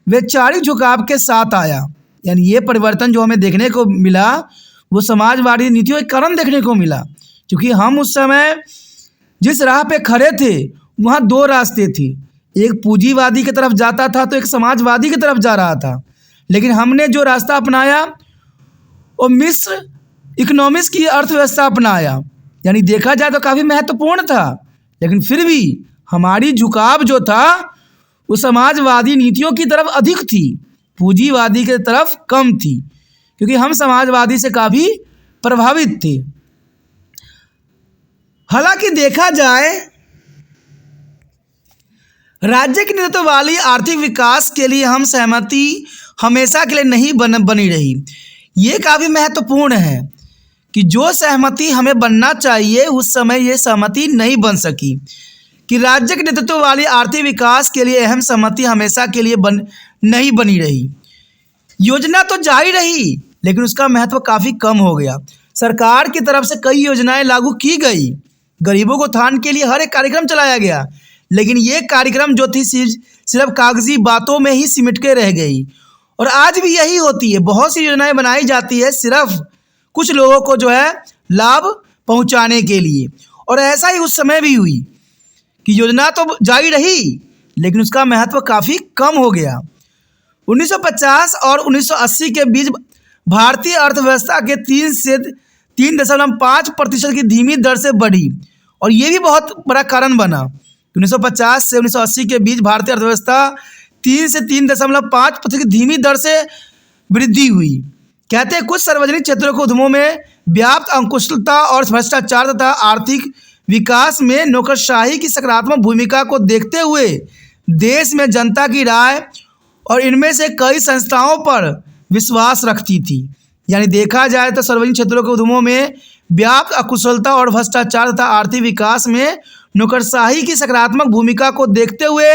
वैचारिक झुकाव के साथ आया। यानी ये परिवर्तन जो हमें देखने को मिला वो समाजवादी नीतियों के कारण देखने को मिला, क्योंकि हम उस समय जिस राह पे खड़े थे वहाँ दो रास्ते थे, एक पूंजीवादी की तरफ जाता था तो एक समाजवादी की तरफ जा रहा था। लेकिन हमने जो रास्ता अपनाया वो मिश्र इकोनॉमिक्स की अर्थव्यवस्था अपनाया। यानी देखा जाए तो काफ़ी महत्वपूर्ण था, लेकिन फिर भी हमारी झुकाव जो था वो समाजवादी नीतियों की तरफ अधिक थी, पूंजीवादी की तरफ कम थी, क्योंकि हम समाजवादी से काफ़ी प्रभावित थे। हालांकि देखा जाए राज्य के नेतृत्व वाली आर्थिक विकास के लिए हम सहमति हमेशा के लिए नहीं बनी रही। ये काफ़ी महत्वपूर्ण है कि जो सहमति हमें बनना चाहिए उस समय ये सहमति नहीं बन सकी, कि राज्य के नेतृत्व वाली आर्थिक विकास के लिए अहम सहमति हमेशा के लिए नहीं बनी रही। योजना तो जारी रही लेकिन उसका महत्व काफ़ी कम हो गया। सरकार की तरफ से कई योजनाएं लागू की गई, गरीबों को उत्थान के लिए हर एक कार्यक्रम चलाया गया, लेकिन ये कार्यक्रम जो थी सिर्फ कागजी बातों में ही सिमट के रह गई। और आज भी यही होती है, बहुत सी योजनाएं बनाई जाती है सिर्फ कुछ लोगों को जो है लाभ पहुंचाने के लिए। और ऐसा ही उस समय भी हुई कि योजना तो जारी रही लेकिन उसका महत्व काफ़ी कम हो गया। 1950 और 1980 के बीच भारतीय अर्थव्यवस्था के 3 से 3.5% की धीमी दर से बढ़ी और ये भी बहुत बड़ा कारण बना। 1950 से 1980 के बीच भारतीय अर्थव्यवस्था 3 से 3.5% की धीमी दर से वृद्धि हुई। कहते हैं कुछ सार्वजनिक क्षेत्रों के उद्यमों में व्याप्त अंकुशलता और भ्रष्टाचार तथा आर्थिक विकास में नौकरशाही की सकारात्मक भूमिका को देखते हुए देश में जनता की राय और इनमें से कई संस्थाओं पर विश्वास रखती थी। यानी देखा जाए तो सार्वजनिक क्षेत्रों के उद्यमों में व्याप्त अकुशलता और भ्रष्टाचार तथा आर्थिक विकास में नौकरशाही की सकारात्मक भूमिका को देखते हुए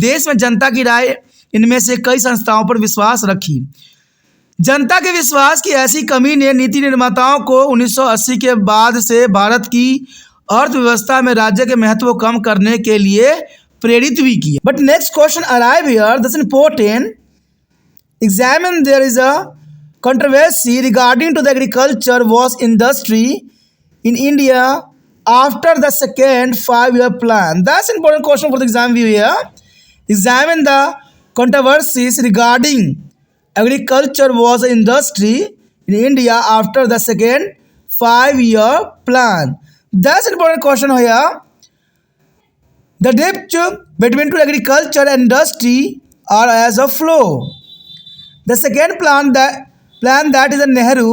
देश में जनता की राय इनमें से कई संस्थाओं पर विश्वास रखी। जनता के विश्वास की ऐसी कमी ने नीति निर्माताओं को 1980 के बाद से भारत की अर्थव्यवस्था में राज्य के महत्व को कम करने के लिए प्रेरित भी किया। But next question arrive here, this important examine there is a controversy regarding to the agriculture was industry in India after the second 5-year plan. That's an important question for the exam view here. Examine the controversies regarding agriculture was industry in India after the second 5-year plan. That's an important question here. The drift between agriculture and industry are as a flow. The second plan that is a Nehru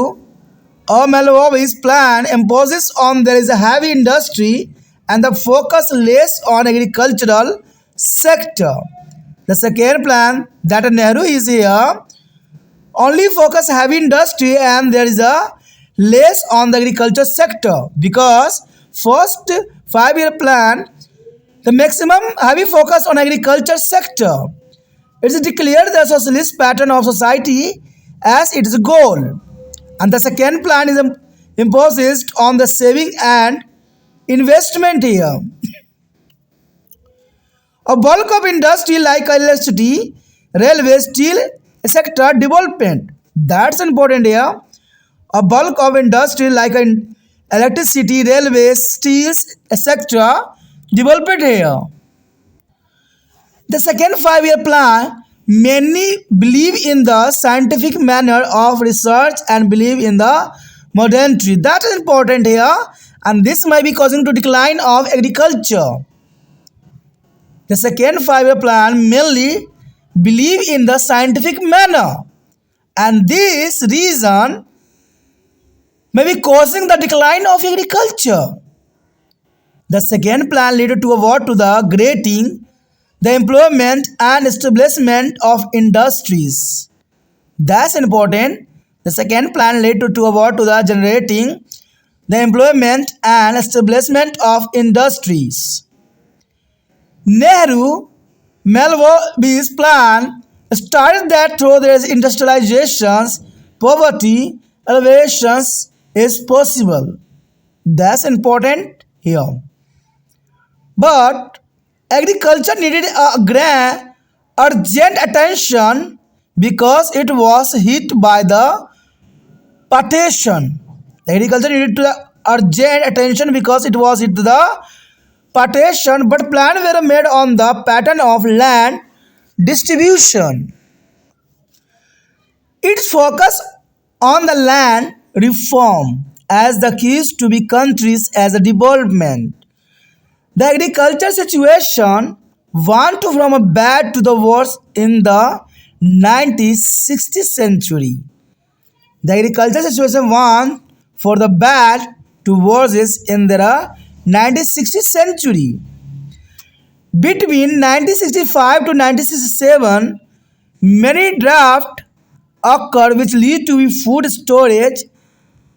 or Malvol's plan imposes on there is a heavy industry and the focus less on agricultural sector. The second plan that a Nehru is here only focus heavy industry and there is a less on the agriculture sector, because first 5-year plan the maximum heavy focus on agriculture sector. It is declared the socialist pattern of society as its goal, and the second plan is imposed on the saving and investment here. A bulk of industry like electricity, railway, steel, etc. development. That's important here. A bulk of industry like electricity, railways, steels, etc. development here. The second 5-year plan, many believe in the scientific manner of research and believe in the modernity. That is important here, and this might be causing to decline of agriculture. The second 5-year plan mainly believe in the scientific manner, and this reason may be causing the decline of agriculture. The second plan led to a what to the creating the employment and establishment of industries. That's important. The second plan led to a what to the generating the employment and establishment of industries. Nehru Malvol's plan started that through there is industrializations, poverty elevations is possible. That's important here. But agriculture needed a urgent attention because it was hit by the partition. Agriculture needed urgent attention because it was hit the partition, but plans were made on the pattern of land distribution. Its focus on the land reform as the keys to be countries as a development. The agriculture situation went from a bad to the worse in the 1960th century. The agriculture situation went for the bad to worse in the 1960th century. Between 1965 to 1967, many droughts occurred which lead to food storage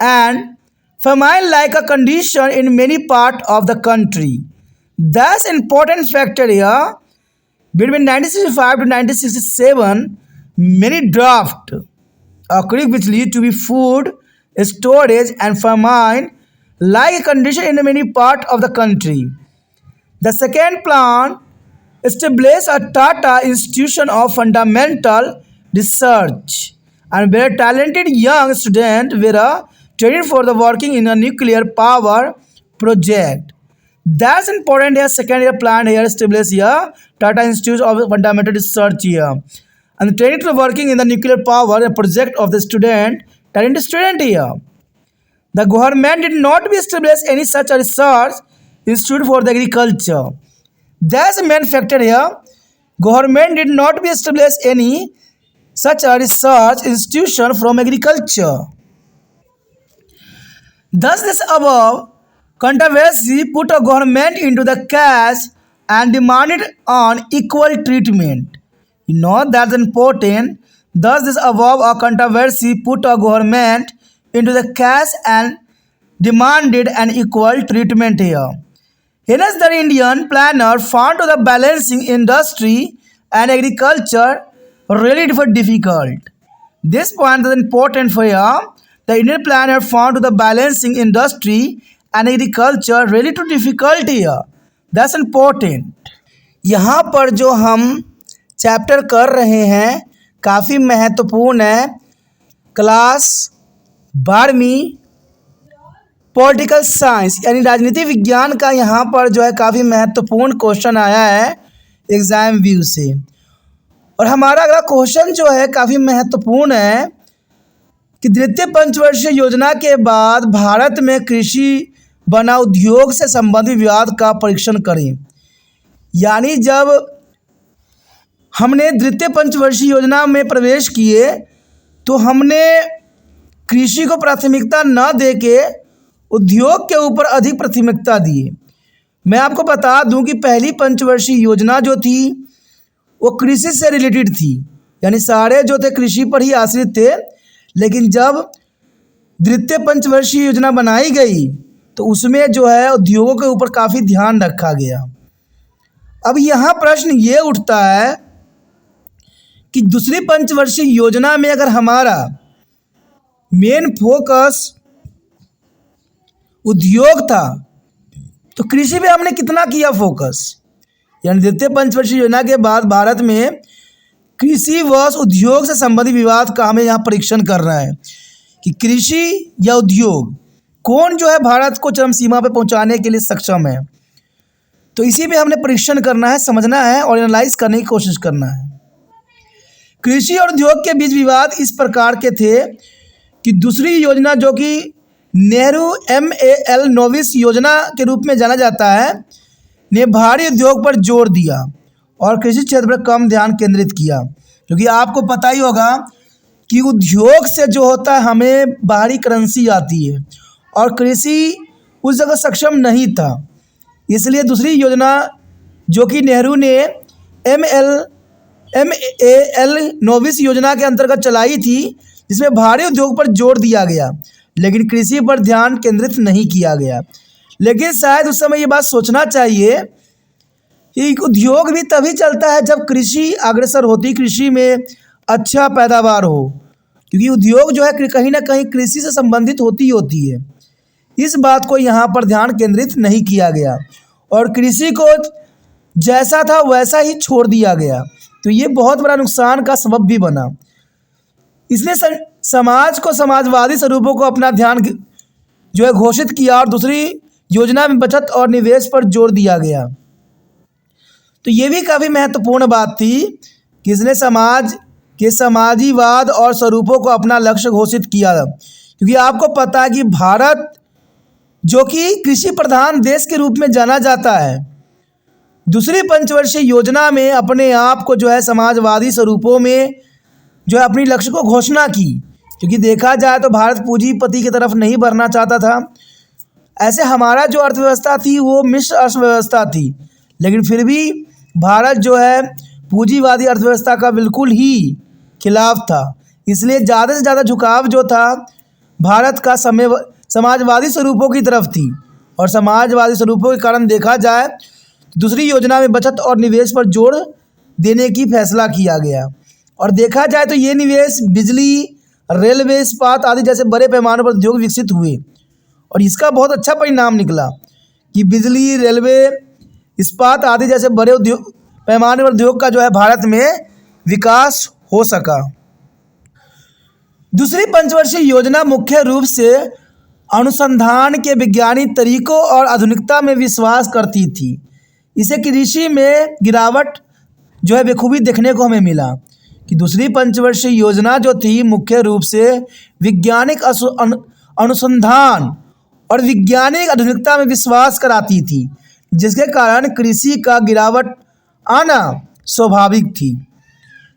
and famine-like a condition in many parts of the country. That's an important factor here. Between 1965 to 1967, many droughts occurred which lead to food storage and famine-like a condition in many parts of the country. The second plan established a Tata Institution of Fundamental Research, and where talented young students were trained for the working in a nuclear power project. That's important here. Second year plan here established here Tata Institute of Fundamental Research here, and the training to working in the nuclear power project of the student, talented student here. The government did not establish any such a research Institute for the Agriculture. That's the main factor here. Government did not be established any such a research institution from agriculture. Thus, this above controversy put a government into the case and demanded on equal treatment. You know that's important. Thus, this above a controversy put a government into the case and demanded an equal treatment here. Hence, the Indian planner found the balancing industry and agriculture really difficult. This point is important for you. The Indian planner found the balancing industry and agriculture really too difficult here. That's important. यहाँ पर जो हम chapter कर रहे हैं काफ़ी महत्वपूर्ण है। क्लास 12वीं पॉलिटिकल साइंस यानी राजनीति विज्ञान का यहाँ पर जो है काफ़ी महत्वपूर्ण क्वेश्चन आया है एग्ज़ाम व्यू से। और हमारा अगला क्वेश्चन जो है काफ़ी महत्वपूर्ण है कि द्वितीय पंचवर्षीय योजना के बाद भारत में कृषि बना उद्योग से संबंधित विवाद का परीक्षण करें। यानी जब हमने द्वितीय पंचवर्षीय योजना में प्रवेश किए तो हमने कृषि को प्राथमिकता न देके उद्योग के ऊपर अधिक प्राथमिकता दी। मैं आपको बता दूं कि पहली पंचवर्षीय योजना जो थी वो कृषि से रिलेटेड थी, यानी सारे जो थे कृषि पर ही आश्रित थे। लेकिन जब द्वितीय पंचवर्षीय योजना बनाई गई तो उसमें जो है उद्योगों के ऊपर काफ़ी ध्यान रखा गया। अब यहाँ प्रश्न ये उठता है कि दूसरी पंचवर्षीय योजना में अगर हमारा मेन फोकस उद्योग था तो कृषि पे हमने कितना किया फोकस। यानी द्वितीय पंचवर्षीय योजना के बाद भारत में कृषि व उद्योग से संबंधित विवाद का हमें यहाँ परीक्षण करना है कि कृषि या उद्योग कौन जो है भारत को चरम सीमा पे पहुँचाने के लिए सक्षम है। तो इसी पे हमने परीक्षण करना है, समझना है और एनालाइज करने की कोशिश करना है। कृषि और उद्योग के बीच विवाद इस प्रकार के थे कि दूसरी योजना जो कि नेहरू MAL नोविस योजना के रूप में जाना जाता है ने भारी उद्योग पर जोर दिया और कृषि क्षेत्र पर कम ध्यान केंद्रित किया। क्योंकि आपको पता ही होगा कि उद्योग से जो होता है हमें बाहरी करेंसी आती है और कृषि उस जगह सक्षम नहीं था। इसलिए दूसरी योजना जो कि नेहरू ने MAL नोविस योजना के अंतर्गत चलाई थी जिसमें भारी उद्योग पर जोर दिया गया लेकिन कृषि पर ध्यान केंद्रित नहीं किया गया। लेकिन शायद उस समय ये बात सोचना चाहिए कि उद्योग भी तभी चलता है जब कृषि अग्रसर होती, कृषि में अच्छा पैदावार हो, क्योंकि उद्योग जो है कहीं ना कहीं कृषि से संबंधित होती है। इस बात को यहाँ पर ध्यान केंद्रित नहीं किया गया और कृषि को जैसा था वैसा ही छोड़ दिया गया। तो ये बहुत बड़ा नुकसान का सबब भी बना। इसने समाज को समाजवादी स्वरूपों को अपना ध्यान जो है घोषित किया और दूसरी योजना में बचत और निवेश पर जोर दिया गया। तो ये भी काफ़ी महत्वपूर्ण बात थी कि इसने समाज के समाजीवाद और स्वरूपों को अपना लक्ष्य घोषित किया। क्योंकि आपको पता है कि भारत जो कि कृषि प्रधान देश के रूप में जाना जाता है, दूसरी पंचवर्षीय योजना में अपने आप को जो है समाजवादी स्वरूपों में जो है अपनी लक्ष्य को घोषणा की। क्योंकि देखा जाए तो भारत पूंजीपति की तरफ नहीं बढ़ना चाहता था। ऐसे हमारा जो अर्थव्यवस्था थी वो मिश्र अर्थव्यवस्था थी, लेकिन फिर भी भारत जो है पूंजीवादी अर्थव्यवस्था का बिल्कुल ही खिलाफ था। इसलिए ज़्यादा से ज़्यादा झुकाव जो था भारत का समाजवादी स्वरूपों की तरफ थी और समाजवादी स्वरूपों के कारण देखा जाए दूसरी योजना में बचत और निवेश पर जोर देने की फैसला किया गया। और देखा जाए तो ये निवेश बिजली, रेलवे, इस्पात आदि जैसे बड़े पैमाने पर उद्योग विकसित हुए और इसका बहुत अच्छा परिणाम निकला कि बिजली, रेलवे, इस्पात आदि जैसे बड़े उद्योग पैमाने पर उद्योग का जो है भारत में विकास हो सका। दूसरी पंचवर्षीय योजना मुख्य रूप से अनुसंधान के वैज्ञानिक तरीकों और आधुनिकता में विश्वास करती थी। इसे कृषि में गिरावट जो है बखूबी देखने को हमें मिला कि दूसरी पंचवर्षीय योजना जो थी मुख्य रूप से वैज्ञानिक अनुसंधान और वैज्ञानिक आधुनिकता में विश्वास कराती थी, जिसके कारण कृषि का गिरावट आना स्वाभाविक थी।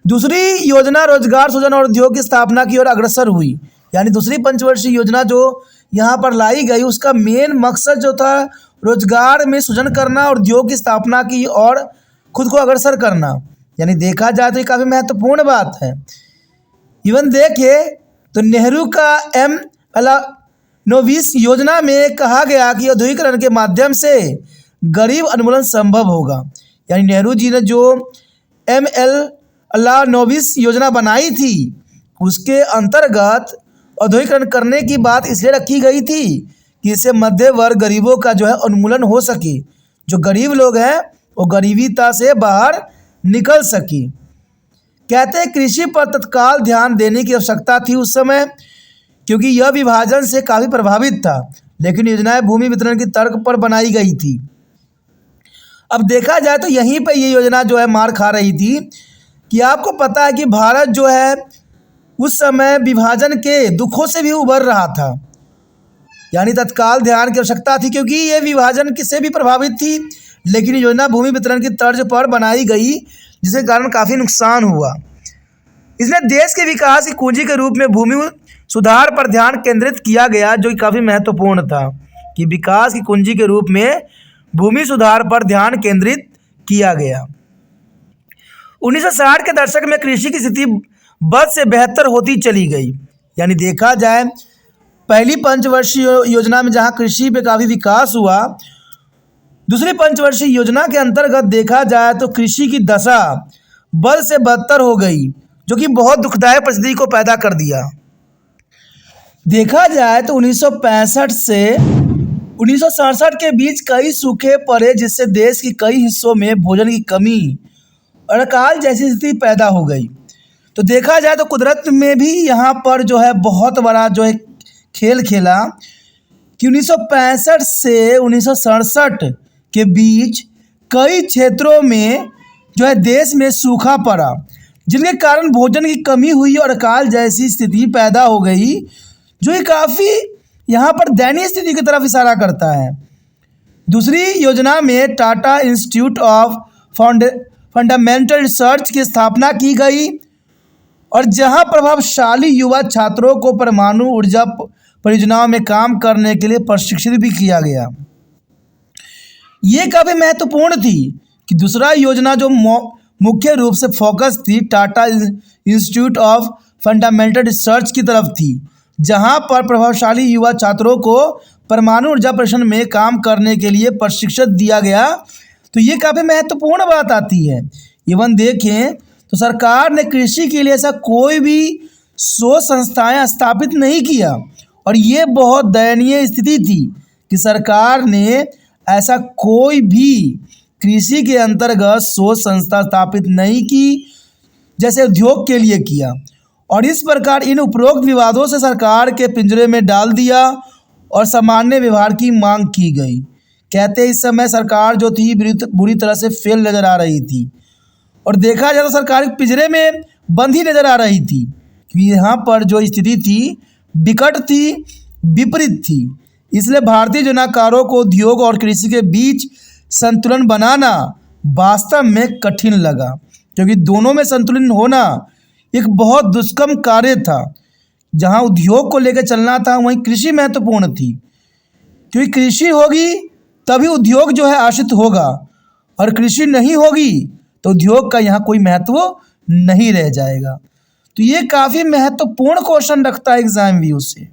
दूसरी योजना रोजगार सृजन और उद्योग की स्थापना की ओर अग्रसर हुई। यानी दूसरी पंचवर्षीय योजना जो यहाँ पर लाई गई, उसका मेन मकसद जो था रोजगार में सृजन करना और उद्योग की स्थापना की और खुद को अग्रसर करना। यानी देखा जाए तो ये काफ़ी महत्वपूर्ण बात है। इवन देखिए तो नेहरू का नोविस योजना में कहा गया कि औद्योगिकरण के माध्यम से गरीब उन्मूलन संभव होगा। यानी नेहरू जी ने जो नोविस योजना बनाई थी, उसके अंतर्गत औद्योगिकरण करने की बात इसलिए रखी गई थी कि इससे मध्य वर्ग गरीबों का जो है उन्मूलन हो सके, जो गरीब लोग हैं वो गरीबीता से बाहर निकल सके। कहते हैं कृषि पर तत्काल ध्यान देने की आवश्यकता थी उस समय, क्योंकि यह विभाजन से काफ़ी प्रभावित था, लेकिन योजनाएं भूमि वितरण की तर्क पर बनाई गई थी। अब देखा जाए तो यहीं पर ये योजना जो है मार खा रही थी कि आपको पता है कि भारत जो है उस समय विभाजन के दुखों से भी उबर रहा था। यानी तत्काल ध्यान की आवश्यकता थी क्योंकि ये विभाजन से भी प्रभावित थी, लेकिन योजना भूमि वितरण की तर्ज पर बनाई गई, जिसके कारण काफ़ी नुकसान हुआ। इसमें देश के विकास की कुंजी के रूप में भूमि सुधार पर ध्यान केंद्रित किया गया, जो कि काफ़ी महत्वपूर्ण था कि विकास की कुंजी के रूप में भूमि सुधार पर ध्यान केंद्रित किया गया। 1960 के दशक में कृषि की स्थिति बद से बेहतर होती चली गई। यानी देखा जाए पहली पंचवर्षीय योजना में जहां कृषि पे काफ़ी विकास हुआ, दूसरी पंचवर्षीय योजना के अंतर्गत देखा जाए तो कृषि की दशा बद से बदतर हो गई, जो कि बहुत दुखदायक परिस्थिति को पैदा कर दिया। देखा जाए तो 1965 से 1967 के बीच कई सूखे पड़े, जिससे देश के कई हिस्सों में भोजन की कमी और अकाल जैसी स्थिति पैदा हो गई। तो देखा जाए तो कुदरत में भी यहाँ पर जो है बहुत बड़ा जो है खेल खेला कि 1965 से 1967 के बीच कई क्षेत्रों में जो है देश में सूखा पड़ा, जिनके कारण भोजन की कमी हुई और अकाल जैसी स्थिति पैदा हो गई, जो कि काफ़ी यहाँ पर दयनीय स्थिति की तरफ इशारा करता है। दूसरी योजना में Tata institute of fundamental research की स्थापना की गई और जहां प्रभावशाली युवा छात्रों को परमाणु ऊर्जा परियोजनाओं में काम करने के लिए प्रशिक्षित भी किया गया। ये काफ़ी महत्वपूर्ण थी कि दूसरा योजना जो मुख्य रूप से फोकस थी Tata institute of fundamental research की तरफ थी, जहां पर प्रभावशाली युवा छात्रों को परमाणु ऊर्जा परियोजना में काम करने के लिए प्रशिक्षित दिया गया। तो ये काफ़ी महत्वपूर्ण बात आती है। इवन देखें तो सरकार ने कृषि के लिए ऐसा कोई भी शोध संस्थाएं स्थापित नहीं किया, और ये बहुत दयनीय स्थिति थी कि सरकार ने ऐसा कोई भी कृषि के अंतर्गत शोध संस्था स्थापित नहीं की जैसे उद्योग के लिए किया, और इस प्रकार इन उपरोक्त विवादों से सरकार के पिंजरे में डाल दिया और सामान्य व्यवहार की मांग की गई। कहते इस समय सरकार जो थी बुरी तरह से फेल नज़र आ रही थी, और देखा जाए तो सरकार पिंजरे में बंद ही नज़र आ रही थी, क्योंकि यहाँ पर जो स्थिति थी विकट थी, विपरीत थी। इसलिए भारतीय योजनाकारों को उद्योग और कृषि के बीच संतुलन बनाना वास्तव में कठिन लगा, क्योंकि दोनों में संतुलन होना एक बहुत दुष्कर्म कार्य था। जहाँ उद्योग को लेकर चलना था वहीं कृषि महत्वपूर्ण थी, क्योंकि कृषि होगी तभी उद्योग जो है आश्रित होगा, और कृषि नहीं होगी तो उद्योग का यहाँ कोई महत्व नहीं रह जाएगा। तो ये काफ़ी महत्वपूर्ण क्वेश्चन रखता है एग्जाम व्यू से।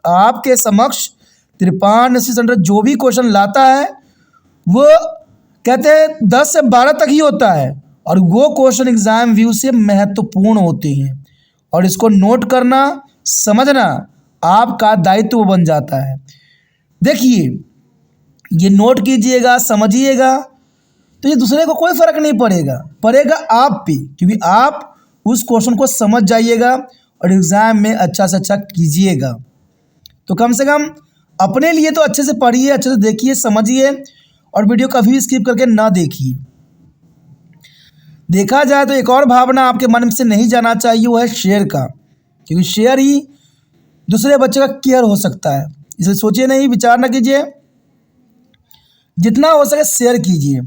आपके समक्ष 53 जो भी क्वेश्चन लाता है वो कहते हैं 10 से 12 तक ही होता है, और वो क्वेश्चन एग्जाम व्यू से महत्वपूर्ण होते हैं, और इसको नोट करना समझना आपका दायित्व बन जाता है। देखिए ये नोट कीजिएगा, समझिएगा, तो ये दूसरे को कोई फ़र्क नहीं पड़ेगा आप पे, क्योंकि आप उस क्वेश्चन को समझ जाइएगा और एग्ज़ाम में अच्छा से अच्छा कीजिएगा। तो कम से कम अपने लिए तो अच्छे से पढ़िए, अच्छे से देखिए, समझिए, और वीडियो कभी भी स्किप करके ना देखिए। देखा जाए तो एक और भावना आपके मन से नहीं जाना चाहिए, वो है शेयर का, क्योंकि शेयर ही दूसरे बच्चे का केयर हो सकता है। इसे सोचिए नहीं, विचार न कीजिए, जितना हो सके शेयर कीजिए।